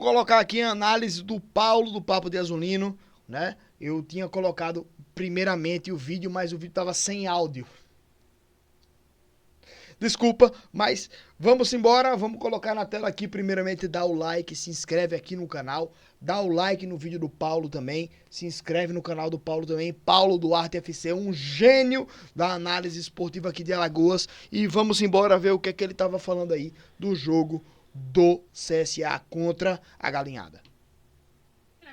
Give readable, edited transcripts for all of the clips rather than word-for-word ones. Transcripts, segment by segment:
Colocar aqui a análise do Paulo do Papo de Azulino, né? Eu tinha colocado primeiramente o vídeo, mas o vídeo tava sem áudio. Desculpa, mas vamos embora, vamos colocar na tela aqui primeiramente, dá o like, se inscreve aqui no canal, dá o like no vídeo do Paulo também, se inscreve no canal do Paulo também, Paulo Duarte FC, um gênio da análise esportiva aqui de Alagoas, e vamos embora ver o que é que ele tava falando aí do jogo do CSA contra a Galinhada.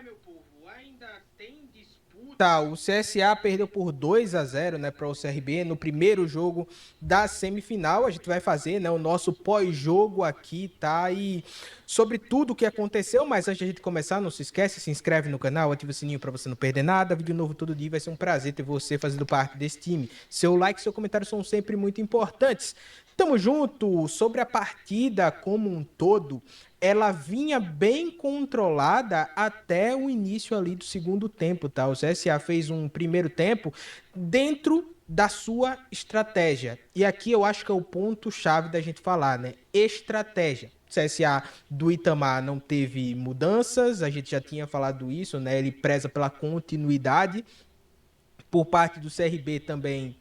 Meu povo, ainda tem disputa. O CSA perdeu por 2-0, né, para o CRB no primeiro jogo da semifinal. A gente vai fazer, né, o nosso pós-jogo aqui, tá? E sobre tudo o que aconteceu, mas antes de a gente começar, não se esquece, se inscreve no canal, ativa o sininho para você não perder nada. Vídeo novo todo dia, vai ser um prazer ter você fazendo parte desse time. Seu like e seu comentário são sempre muito importantes. Tamo junto. Sobre a partida como um todo, ela vinha bem controlada até o início ali do segundo tempo, tá? O CSA fez um primeiro tempo dentro da sua estratégia. E aqui eu acho que é o ponto chave da gente falar, né? Estratégia. O CSA do Itamar não teve mudanças, a gente já tinha falado isso, né? Ele preza pela continuidade. Por parte do CRB também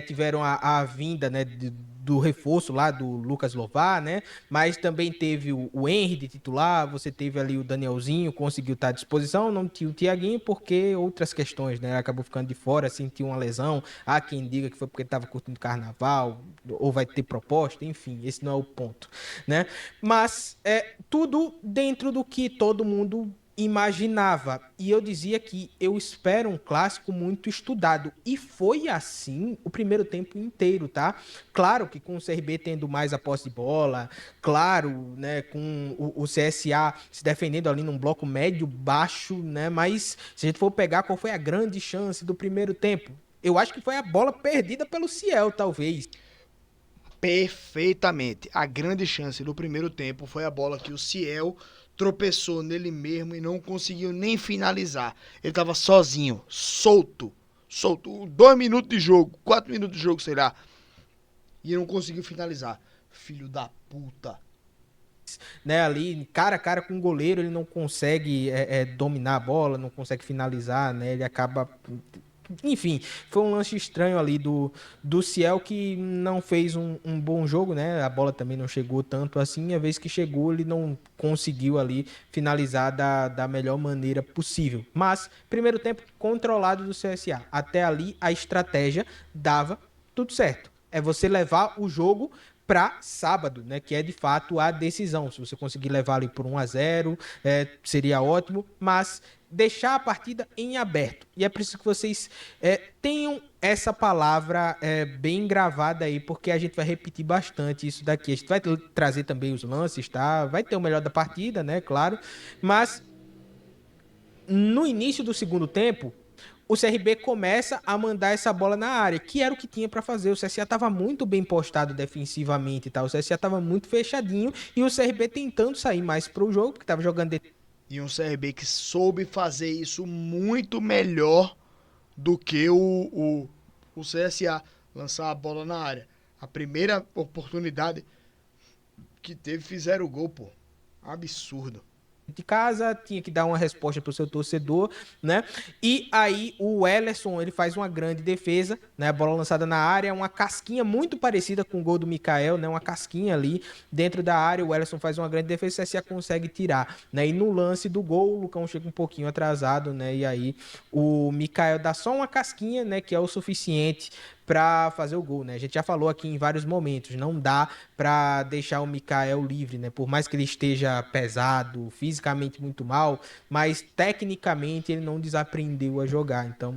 tiveram a vinda, né, do reforço lá do Lucas Lovar, né? Mas também teve o Henry de titular, você teve ali o Danielzinho, conseguiu estar à disposição, não tinha o Thiaguinho porque outras questões, né? Acabou ficando de fora, sentiu uma lesão. Há quem diga que foi porque estava curtindo carnaval, ou vai ter proposta, enfim, esse não é o ponto, né? Mas tudo dentro do que todo mundo imaginava. E eu dizia que eu espero um clássico muito estudado. E foi assim o primeiro tempo inteiro, tá? Claro que com o CRB tendo mais a posse de bola, claro, né, com o CSA se defendendo ali num bloco médio-baixo, né? Mas se a gente for pegar qual foi a grande chance do primeiro tempo, eu acho que foi a bola perdida pelo Ciel, talvez. Perfeitamente. A grande chance do primeiro tempo foi a bola que o Ciel tropeçou nele mesmo e não conseguiu nem finalizar. Ele estava sozinho, solto, solto. 2 minutos de jogo, 4 minutos de jogo, sei lá. E não conseguiu finalizar. Filho da puta. Né, ali cara a cara com o goleiro, ele não consegue dominar a bola, não consegue finalizar, né? Ele acaba. Enfim, foi um lance estranho ali do Ciel que não fez um bom jogo, né? A bola também não chegou tanto assim. A vez que chegou, ele não conseguiu ali finalizar da melhor maneira possível. Mas, primeiro tempo controlado do CSA. Até ali, a estratégia dava tudo certo. É você levar o jogo para sábado, né? Que é de fato a decisão. Se você conseguir levar ali por 1-0, seria ótimo, mas deixar a partida em aberto. E é preciso que vocês tenham essa palavra bem gravada aí, porque a gente vai repetir bastante isso daqui. A gente vai trazer também os lances, tá? Vai ter o melhor da partida, né? Claro, mas no início do segundo tempo, o CRB começa a mandar essa bola na área, que era o que tinha para fazer. O CSA estava muito bem postado defensivamente, tá? O CSA estava muito fechadinho e o CRB tentando sair mais pro jogo, porque estava jogando E um CRB que soube fazer isso muito melhor do que o CSA. Lançar a bola na área. A primeira oportunidade que teve, fizeram o gol, pô. Absurdo. de casa, tinha que dar uma resposta para o seu torcedor, né? E aí o Wellerson, ele faz uma grande defesa, né? A bola lançada na área, uma casquinha muito parecida com o gol do Mikael, né? Uma casquinha ali dentro da área, o Wellerson faz uma grande defesa e o CSA consegue tirar, né? E no lance do gol, o Lucão chega um pouquinho atrasado, né? E aí o Mikael dá só uma casquinha, né? Que é o suficiente para fazer o gol, né? A gente já falou aqui em vários momentos, não dá para deixar o Mikael livre, né? Por mais que ele esteja pesado, fisicamente muito mal, mas tecnicamente ele não desaprendeu a jogar. Então,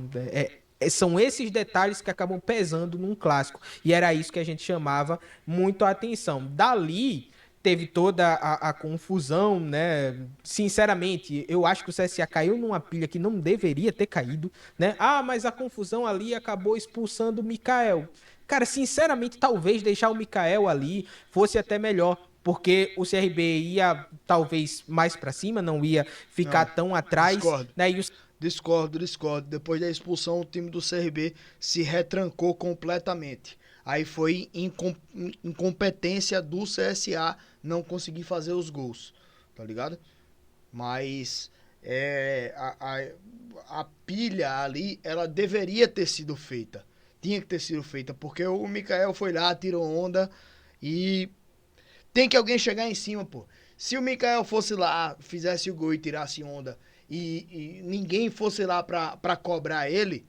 são esses detalhes que acabam pesando num clássico. E era isso que a gente chamava muito a atenção. Dali teve toda a confusão, né? Sinceramente, eu acho que o CSA caiu numa pilha que não deveria ter caído, né? Ah, mas a confusão ali acabou expulsando o Mikael. Cara, sinceramente, talvez deixar o Mikael ali fosse até melhor, porque o CRB ia talvez mais para cima, não ia ficar Não, tão atrás, discordo. né? E o Discordo. Depois da expulsão, o time do CRB se retrancou completamente. Aí foi incompetência do CSA não conseguir fazer os gols. Tá ligado? Mas a pilha ali, ela deveria ter sido feita. Tinha que ter sido feita, porque o Mikael foi lá, tirou onda e tem que alguém chegar em cima, pô. Se o Mikael fosse lá, fizesse o gol e tirasse onda e ninguém fosse lá pra cobrar ele,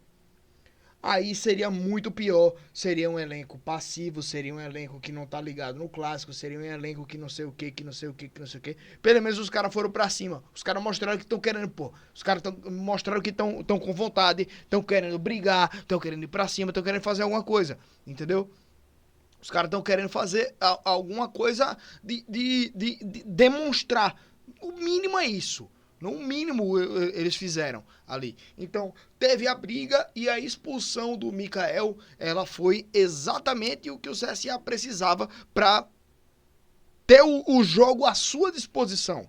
aí seria muito pior. Seria um elenco passivo, seria um elenco que não tá ligado no clássico, seria um elenco que não sei o que, que não sei o que, que não sei o que. Pelo menos os caras foram pra cima. Os caras mostraram que estão querendo, pô. Os caras mostraram que estão com vontade, estão querendo brigar, estão querendo ir pra cima, estão querendo fazer alguma coisa. Entendeu? Os caras estão querendo fazer alguma coisa de demonstrar. O mínimo é isso. No mínimo eles fizeram ali. Então, teve a briga e a expulsão do Mikael, ela foi exatamente o que o CSA precisava para ter o jogo à sua disposição.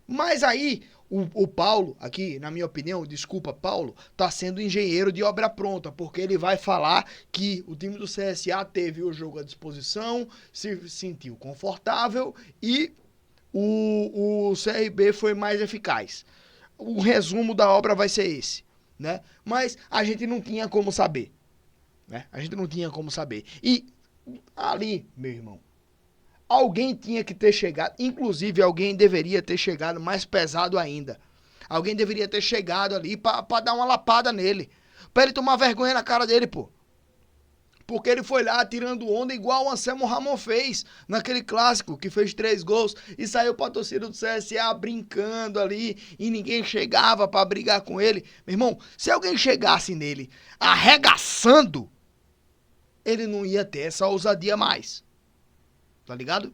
Mas aí, o Paulo, aqui, na minha opinião, desculpa, Paulo, tá sendo engenheiro de obra pronta, porque ele vai falar que o time do CSA teve o jogo à disposição, se sentiu confortável e o CRB foi mais eficaz. O resumo da obra vai ser esse, né? Mas a gente não tinha como saber, né? A gente não tinha como saber. E ali, meu irmão, alguém tinha que ter chegado, inclusive alguém deveria ter chegado mais pesado ainda. Alguém deveria ter chegado ali pra dar uma lapada nele. Pra ele tomar vergonha na cara dele, pô. Porque ele foi lá tirando onda igual o Anselmo Ramon fez naquele clássico, que fez 3 gols e saiu pra torcida do CSA brincando ali e ninguém chegava pra brigar com ele. Meu irmão, se alguém chegasse nele arregaçando, ele não ia ter essa ousadia mais. Tá ligado?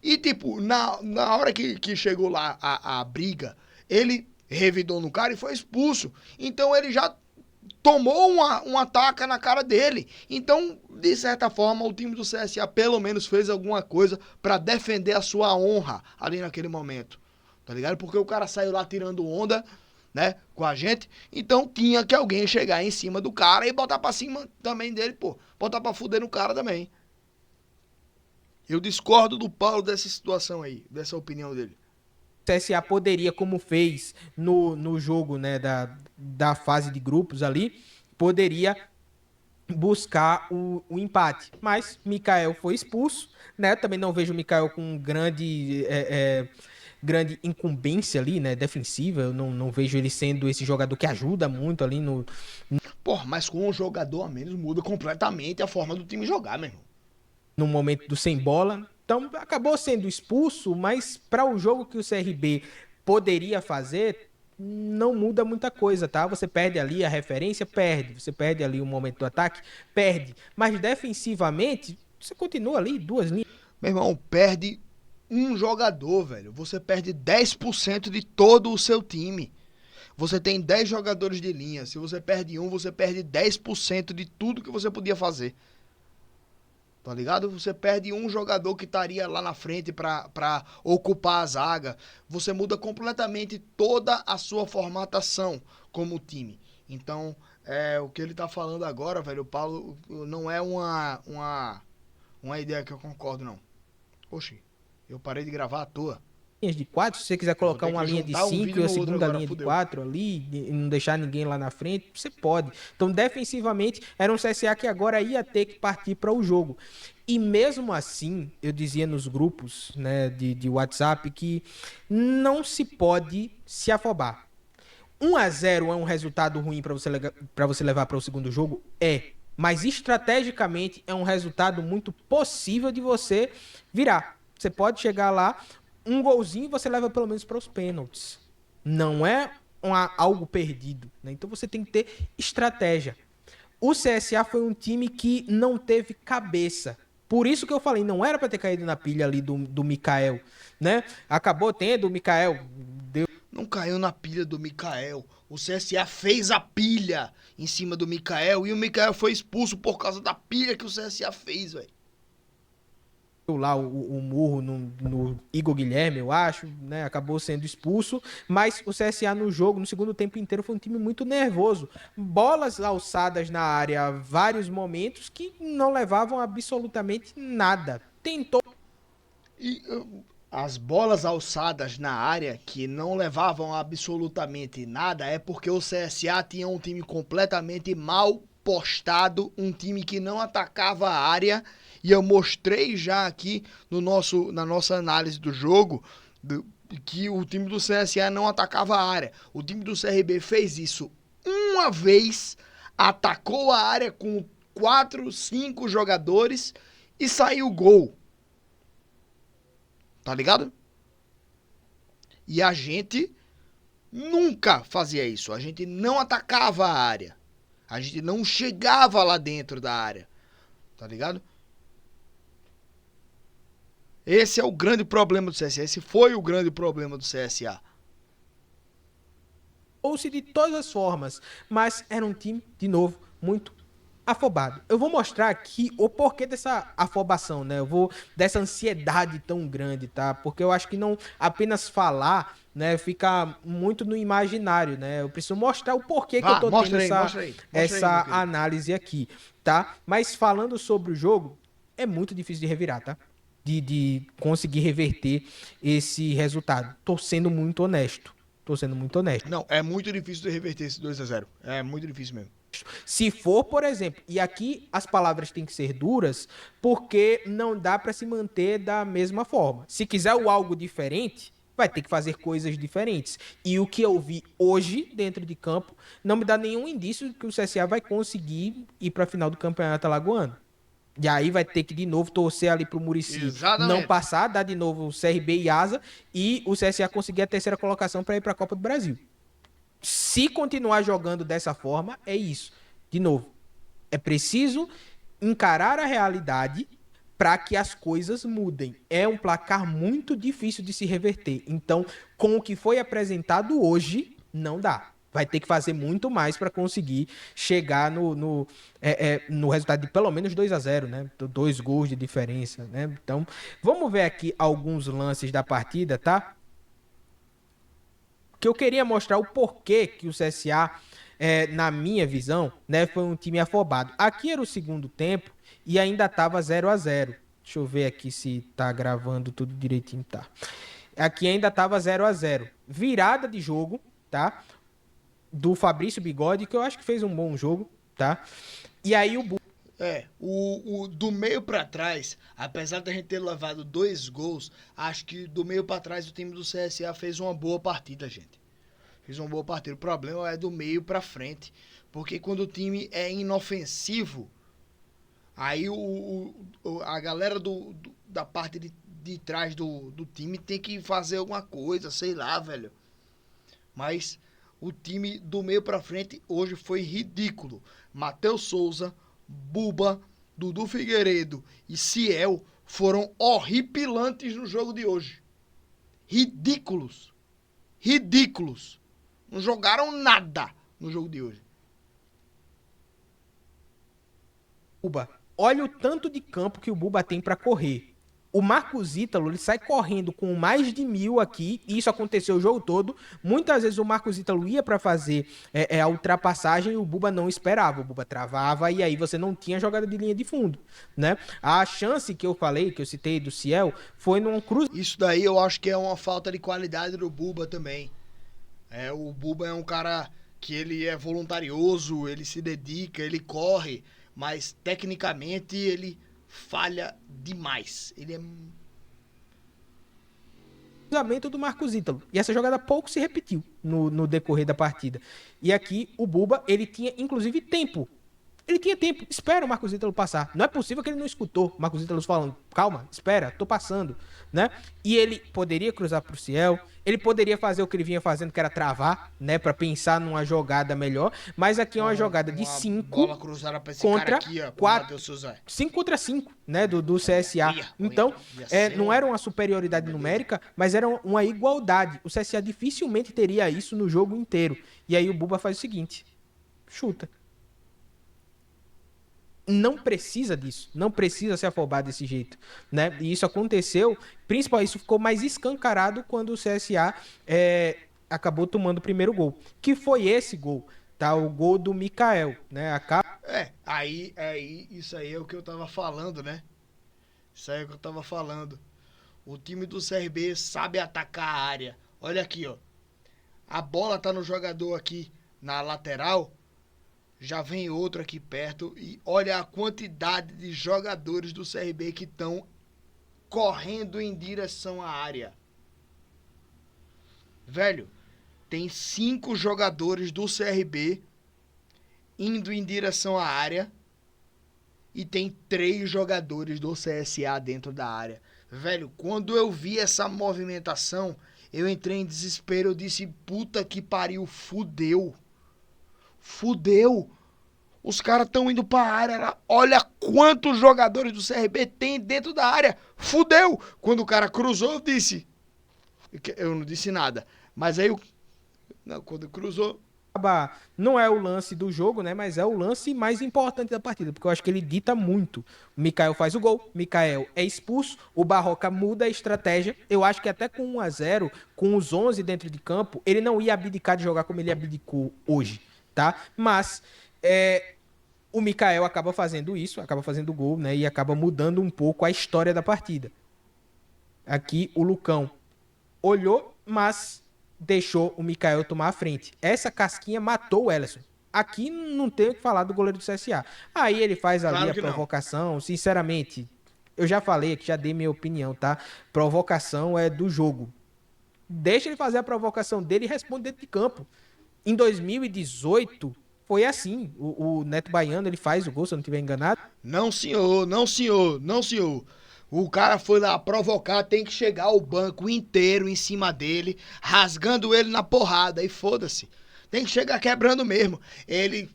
E, tipo, na hora que chegou lá a briga, ele revidou no cara e foi expulso. Então ele já tomou uma taca na cara dele. Então, de certa forma, o time do CSA pelo menos fez alguma coisa pra defender a sua honra ali naquele momento. Tá ligado? Porque o cara saiu lá tirando onda, né, com a gente. Então tinha que alguém chegar em cima do cara e botar pra cima também dele, pô. Botar pra fuder no cara também. Eu discordo do Paulo dessa situação aí, dessa opinião dele. O CSA poderia, como fez no jogo, né, da fase de grupos ali, poderia buscar o empate. Mas Mikael foi expulso, né? Também não vejo o Mikael com grande incumbência ali, né, defensiva. Eu não vejo ele sendo esse jogador que ajuda muito ali Porra, mas com um jogador a menos muda completamente a forma do time jogar, meu irmão. no momento do sem bola. Então acabou sendo expulso, mas para o jogo que o CRB poderia fazer, não muda muita coisa, tá? Você perde ali a referência, perde. Você perde ali o momento do ataque, perde. Mas defensivamente, você continua ali, 2 linhas. Meu irmão, perde um jogador, velho. Você perde 10% de todo o seu time. Você tem 10 jogadores de linha. Se você perde um, você perde 10% de tudo que você podia fazer. Tá ligado? Você perde um jogador que estaria lá na frente pra ocupar a zaga. Você muda completamente toda a sua formatação como time. Então, o que ele tá falando agora, velho, o Paulo, não é uma ideia que eu concordo, não. Oxi, eu parei de gravar à toa. De 4, se você quiser colocar uma linha de 5 e a segunda agora, linha de fudeu. 4 ali, e não deixar ninguém lá na frente, você pode. Então, defensivamente, era um CSA que agora ia ter que partir para o jogo. E mesmo assim, eu dizia nos grupos, né, de WhatsApp que não se pode se afobar. 1-0 é um resultado ruim para você levar para o segundo jogo? É. Mas estrategicamente é um resultado muito possível de você virar. Você pode chegar lá, um golzinho e você leva pelo menos para os pênaltis. Não é algo perdido, né? Então você tem que ter estratégia. O CSA foi um time que não teve cabeça. Por isso que eu falei, não era para ter caído na pilha ali do Mikael, né? Acabou tendo o Mikael. Não caiu na pilha do Mikael. O CSA fez a pilha em cima do Mikael e o Mikael foi expulso por causa da pilha que o CSA fez, velho. Lá o murro no Igor Guilherme, eu acho, né? Acabou sendo expulso, mas o CSA no jogo, no segundo tempo inteiro, foi um time muito nervoso. Bolas alçadas na área, vários momentos que não levavam absolutamente nada. Tentou. E As bolas alçadas na área que não levavam absolutamente nada é porque o CSA tinha um time completamente mal postado, um time que não atacava a área, e eu mostrei já aqui na nossa análise do jogo que o time do CSA não atacava a área. O time do CRB fez isso uma vez, atacou a área com 4, 5 jogadores e saiu gol. Tá ligado? E a gente nunca fazia isso. A gente não atacava a área. A gente não chegava lá dentro da área. Tá ligado? Esse é o grande problema do CSA. Esse foi o grande problema do CSA. Ou-se de todas as formas, mas era um time, de novo, muito afobado. Eu vou mostrar aqui o porquê dessa afobação, né? Eu vou dessa ansiedade tão grande, tá? Porque eu acho que não apenas falar, né, fica muito no imaginário, né? Eu preciso mostrar o porquê que eu tô tendo essa análise aqui, tá? Mas falando sobre o jogo, é muito difícil de revirar, tá? De conseguir reverter esse resultado. Tô sendo muito honesto. Tô sendo muito honesto. Não, é muito difícil de reverter esse 2-0. É muito difícil mesmo. Se for, por exemplo, e aqui as palavras têm que ser duras, porque não dá para se manter da mesma forma. Se quiser algo diferente, vai ter que fazer coisas diferentes. E o que eu vi hoje dentro de campo não me dá nenhum indício de que o CSA vai conseguir ir para a final do Campeonato Alagoano. E aí vai ter que de novo torcer ali pro Muricy não passar, dar de novo o CRB e Asa e o CSA conseguir a terceira colocação para ir para a Copa do Brasil. Se continuar jogando dessa forma, é isso. De novo, é preciso encarar a realidade para que as coisas mudem. É um placar muito difícil de se reverter. Então, com o que foi apresentado hoje, não dá. Vai ter que fazer muito mais para conseguir chegar no resultado de pelo menos 2-0, né? 2 gols de diferença, né? Então, vamos ver aqui alguns lances da partida, tá? Que eu queria mostrar o porquê que o CSA, na minha visão, né, foi um time afobado. Aqui era o segundo tempo e ainda estava 0-0. Deixa eu ver aqui se tá gravando tudo direitinho, tá. Aqui ainda estava 0-0. Virada de jogo, tá? Do Fabrício Bigode, que eu acho que fez um bom jogo, tá? E aí o do meio pra trás, apesar da gente ter levado 2 gols, acho que do meio pra trás o time do CSA fez uma boa partida, gente. Fez uma boa partida. O problema é do meio pra frente, porque quando o time é inofensivo, aí a galera da parte de trás do time tem que fazer alguma coisa, sei lá, velho. Mas o time do meio pra frente hoje foi ridículo. Matheus Souza, Buba, Dudu Figueiredo e Ciel foram horripilantes no jogo de hoje. Ridículos. Ridículos. Não jogaram nada no jogo de hoje. Buba, olha o tanto de campo que o Buba tem para correr. O Marcos Ítalo, ele sai correndo com mais de 1000 aqui, e isso aconteceu o jogo todo. Muitas vezes o Marcos Ítalo ia para fazer a ultrapassagem e o Buba não esperava. O Buba travava e aí você não tinha jogada de linha de fundo, né? A chance que eu falei, que eu citei do Ciel, foi num cruzamento. Isso daí eu acho que é uma falta de qualidade do Buba também. O Buba é um cara que ele é voluntarioso, ele se dedica, ele corre, mas tecnicamente ele falha demais. Ele é Cruzamento do Marcos Ítalo. E essa jogada pouco se repetiu no decorrer da partida. E aqui o Buba, ele tinha inclusive tempo. Ele tinha tempo. Espera o Marcos Ítalo passar. Não é possível que ele não escutou o Marcos Ítalo falando: calma, espera, tô passando, né? E ele poderia cruzar pro Ciel, ele poderia fazer o que ele vinha fazendo, que era travar, né, para pensar numa jogada melhor, mas aqui é uma jogada de 5 contra 4, 5 contra 5, né, do CSA. Então, não era uma superioridade numérica, mas era uma igualdade. O CSA dificilmente teria isso no jogo inteiro. E aí o Buba faz o seguinte: chuta. Não precisa disso, não precisa se afobar desse jeito, né? E isso aconteceu, principalmente isso ficou mais escancarado quando o CSA acabou tomando o primeiro gol, que foi esse gol, tá? O gol do Mikael, né? Isso aí é o que eu tava falando, né? Isso aí é o que eu tava falando. O time do CRB sabe atacar a área. Olha aqui, ó. A bola tá no jogador aqui na lateral. Já vem outro aqui perto. E olha a quantidade de jogadores do CRB que estão correndo em direção à área. Velho, tem 5 jogadores do CRB indo em direção à área. E tem 3 jogadores do CSA dentro da área. Velho, quando eu vi essa movimentação, eu entrei em desespero. Eu disse, puta que pariu, fudeu. Fudeu. Os caras estão indo pra área. Olha quantos jogadores do CRB tem dentro da área. Fudeu. Quando o cara cruzou, eu disse... Eu não disse nada. Mas aí, quando cruzou... Não é o lance do jogo, né? Mas é o lance mais importante da partida, porque eu acho que ele dita muito. O Mikael faz o gol, o Mikael é expulso, o Barroca muda a estratégia. Eu acho que até com 1-0, com os 11 dentro de campo, ele não ia abdicar de jogar como ele abdicou hoje, tá? Mas o Mikael acaba fazendo isso, acaba fazendo o gol, né? E acaba mudando um pouco a história da partida. Aqui o Lucão olhou, mas deixou o Mikael tomar a frente. Essa casquinha matou o Welleson. Aqui não tem o que falar do goleiro do CSA. Aí ele faz ali Claro a que não. provocação. Sinceramente, eu já falei aqui, já dei minha opinião, tá? Provocação é do jogo. Deixa ele fazer a provocação dele e responde dentro de campo. Em 2018, foi assim. O Neto Baiano, ele faz o gol, se eu não estiver enganado. Não, senhor, não, senhor, não, senhor. O cara foi lá provocar, tem que chegar o banco inteiro em cima dele, rasgando ele na porrada, e foda-se. Tem que chegar quebrando mesmo. Ele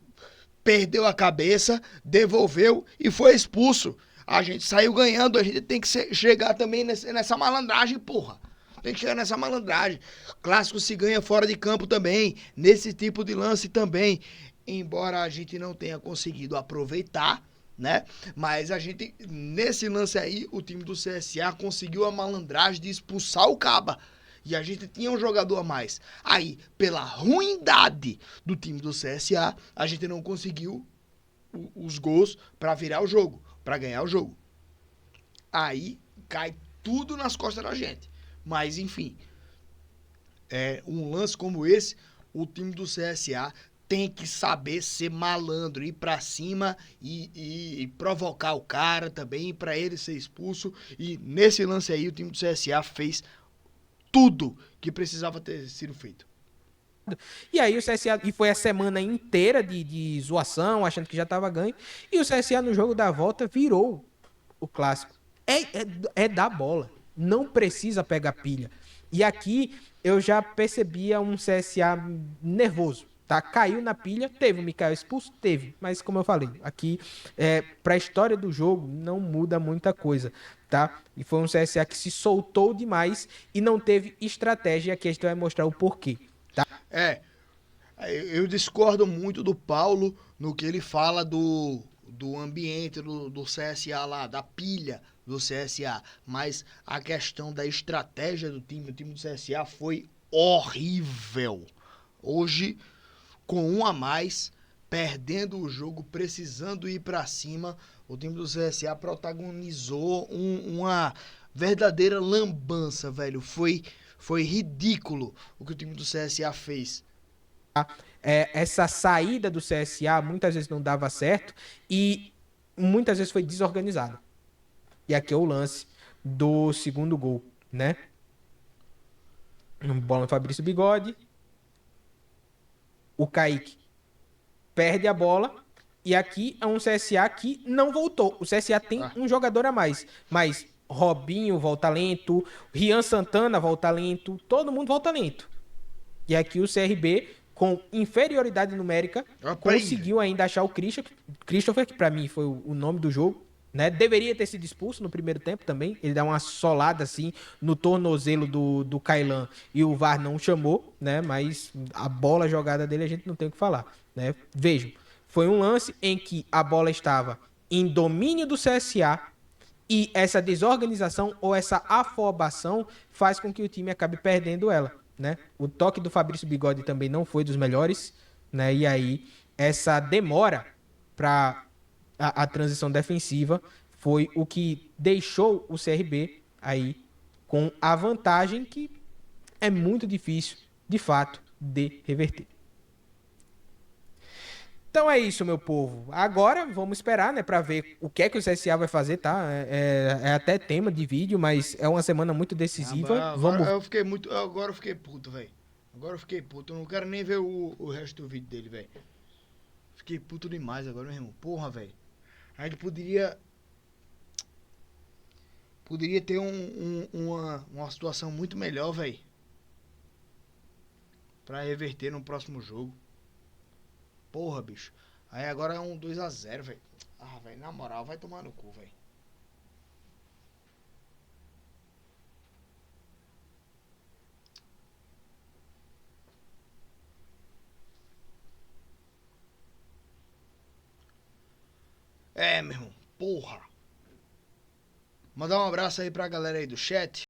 perdeu a cabeça, devolveu e foi expulso. A gente saiu ganhando, a gente tem que chegar também nessa malandragem, porra. Tem que chegar nessa malandragem. Clássico se ganha fora de campo também, nesse tipo de lance também. Embora a gente não tenha conseguido aproveitar, né? Mas a gente, nesse lance aí, o time do CSA conseguiu a malandragem de expulsar o Caba. E a gente tinha um jogador a mais. Aí, pela ruindade do time do CSA, a gente não conseguiu os gols pra virar o jogo, pra ganhar o jogo. Aí, cai tudo nas costas da gente. Mas, enfim, um lance como esse, o time do CSA tem que saber ser malandro, ir pra cima e provocar o cara também, pra ele ser expulso. E nesse lance aí, o time do CSA fez tudo que precisava ter sido feito. E aí o CSA, e foi a semana inteira de zoação, achando que já tava ganho. E o CSA no jogo da volta virou o clássico. É dar bola. Não precisa pegar pilha. E aqui eu já percebia um CSA nervoso. Tá? Caiu na pilha, teve o Mikael expulso? Teve. Mas como eu falei, aqui pra história do jogo não muda muita coisa. Tá? E foi um CSA que se soltou demais e não teve estratégia. E aqui a gente vai mostrar o porquê. Tá? Eu discordo muito do Paulo no que ele fala do ambiente do CSA lá, da pilha do CSA. Mas a questão da estratégia do time, o time do CSA foi horrível. Hoje, com um a mais, perdendo o jogo, precisando ir pra cima, o time do CSA protagonizou uma verdadeira lambança, velho. Foi ridículo o que o time do CSA fez. Essa saída do CSA muitas vezes não dava certo e muitas vezes foi desorganizada. E aqui é o lance do segundo gol, né? Bola no Fabrício Bigode. O Kaique perde a bola. E aqui é um CSA que não voltou. O CSA tem um jogador a mais. Mas Robinho volta lento. Rian Santana volta lento. Todo mundo volta lento. E aqui o CRB, com inferioridade numérica, conseguiu ainda achar o Christopher, que pra mim foi o nome do jogo, né? Deveria ter sido expulso no primeiro tempo também. Ele dá uma solada assim no tornozelo do Kailan e o VAR não chamou, né? Mas a bola jogada dele a gente não tem o que falar, né? Vejam, foi um lance em que a bola estava em domínio do CSA e essa desorganização ou essa afobação faz com que o time acabe perdendo ela, né? O toque do Fabrício Bigode também não foi dos melhores, né? E aí essa demora para a transição defensiva foi o que deixou o CRB aí com a vantagem que é muito difícil, de fato, de reverter. Então é isso, meu povo. Agora vamos esperar, né, para ver o que é que o CSA vai fazer, tá? É até tema de vídeo, mas é uma semana muito decisiva. Agora eu fiquei muito. Agora eu fiquei puto, velho. Agora eu fiquei puto. Eu não quero nem ver o resto do vídeo dele, velho. Fiquei puto demais agora, meu irmão. Porra, velho. A gente poderia. Poderia ter uma situação muito melhor, velho. Pra reverter no próximo jogo. Porra, bicho. Aí agora é um 2-0, velho. Ah, velho, na moral, vai tomar no cu, velho. É, meu irmão. Porra. Mandar um abraço aí pra galera aí do chat.